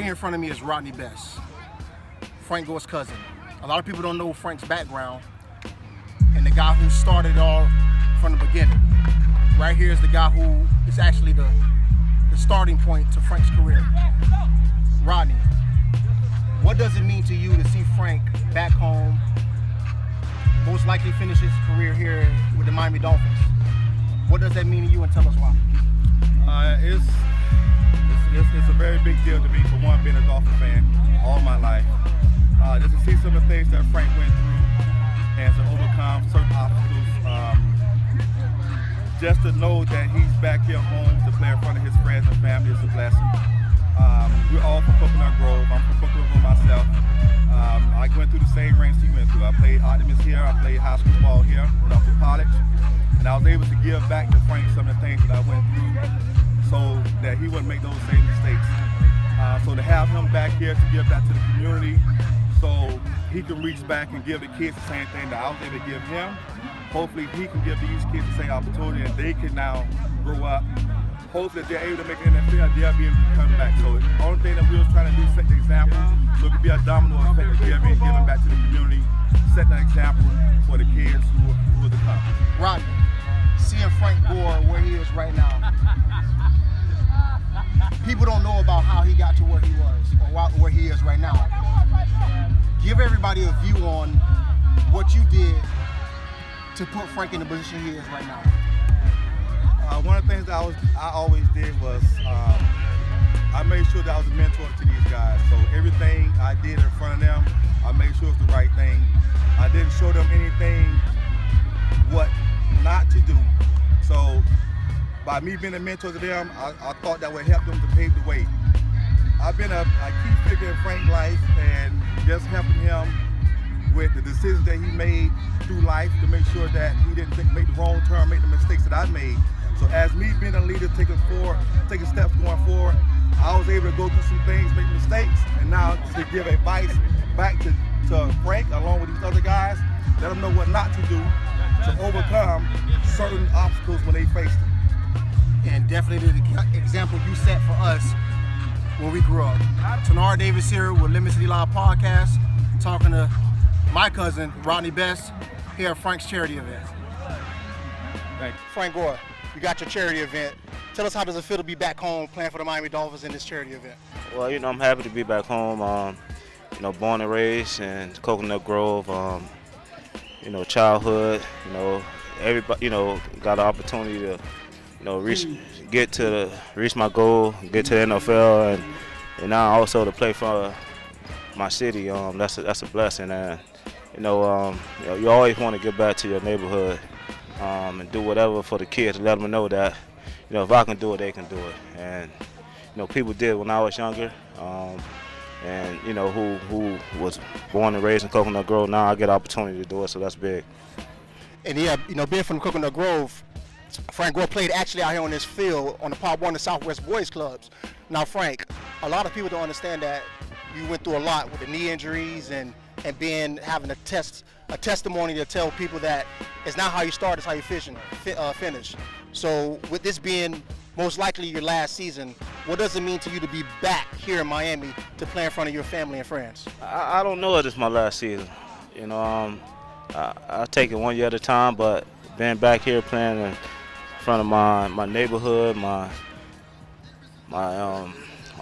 here in front of me is Rodney Best, Frank Gore's cousin. A lot of people don't know Frank's background and the guy who started it all from the beginning. Right here is the guy who is actually the starting point to Frank's career. Rodney, what does it mean to you to see Frank back home, most likely finish his career here with the Miami Dolphins? What does that mean to you, and tell us why? It's a very big deal to me, for one, being a Dolphin fan all my life. Just to see some of the things that Frank went through and to overcome certain obstacles. Just to know that he's back here home to play in front of his friends and family is a blessing. We're all from Coconut Grove. I'm from Coconut Grove myself. I went through the same ranks he went through. I played Optimus here. I played high school ball here when I was in college. And I was able to give back to Frank some of the things that I went through so that he wouldn't make those same mistakes. So to have him back here to give back to the community so he can reach back and give the kids the same thing that I was able to give him. Hopefully he can give these kids the same opportunity and they can now grow up. Hopefully if they're able to make an NFL, they'll be able to come back. So the only thing that we was trying to do is set the example so it could be a domino effect of giving back to the community, setting an example for the kids who are to come. Rodney, seeing Frank Gore where he is right now, people don't know about how he got to where he was or where he is right now. Give everybody a view on what you did to put Frank in the position he is right now. One of the things that I always did was I made sure that I was a mentor to these guys. So everything I did in front of them, I made sure it was the right thing. I didn't show them anything what not to do. So by me being a mentor to them, I thought that would help them to pave the way. I've been a key figure in Frank's life and just helping him with the decisions that he made through life to make sure that he didn't make the wrong turn, make the mistakes that I made. So as me being a leader, taking steps going forward, I was able to go through some things, make mistakes, and now to give advice back to Frank along with these other guys, let them know what not to do to overcome certain obstacles when they face them. And definitely the example you set for us when we grew up. Tanard Davis here with Lemon City Live Podcast, talking to my cousin, Rodney Best, here at Frank's charity event. Thank you. Frank Gore, you got your charity event. Tell us, how does it feel to be back home playing for the Miami Dolphins in this charity event? Well, I'm happy to be back home. Born and raised in Coconut Grove. Childhood. Everybody. Got the opportunity to, reach my goal, get to the NFL, and now also to play for my city. That's a blessing, and you always want to get back to your neighborhood and do whatever for the kids to let them know that if I can do it, they can do it. And people did when I was younger, and who was born and raised in Coconut Grove. Now I get the opportunity to do it, so that's big. And yeah, being from Coconut Grove, Frank Gore played actually out here on this field on the Part 1 of Southwest Boys Clubs. Now, Frank, a lot of people don't understand that you went through a lot with the knee injuries and having a testimony to tell people that it's not how you start, it's how you finish. So with this being most likely your last season, what does it mean to you to be back here in Miami to play in front of your family and friends? I don't know if it's my last season. I take it one year at a time, but being back here playing in front of my neighborhood,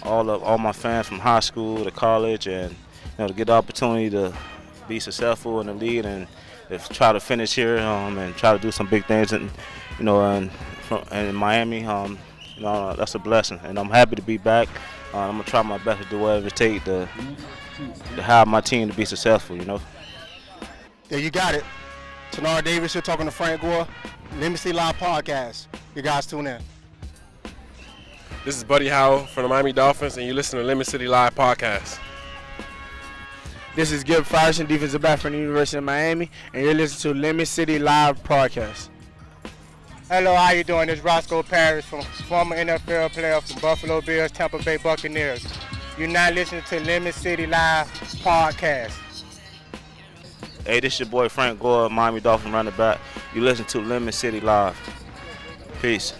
all my fans from high school to college, and to get the opportunity to be successful in the league and try to finish here and try to do some big things in Miami. That's a blessing, and I'm happy to be back. I'm gonna try my best to do whatever it takes to have my team to be successful. There you got it. Tanard Davis here talking to Frank Gore, Lemon City Live Podcast. You guys tune in. This is Buddy Howell from the Miami Dolphins, and you listen to Lemon City Live Podcast. This is Gilbert Frierson, defensive back from the University of Miami, and you're listening to Lemon City Live Podcast. Hello, how you doing? This is Roscoe Parrish, former NFL player from Buffalo Bills, Tampa Bay Buccaneers. You're now listening to Lemon City Live Podcast. Hey, this is your boy Frank Gore, Miami Dolphin running back. You listen to Lemon City Live. Peace.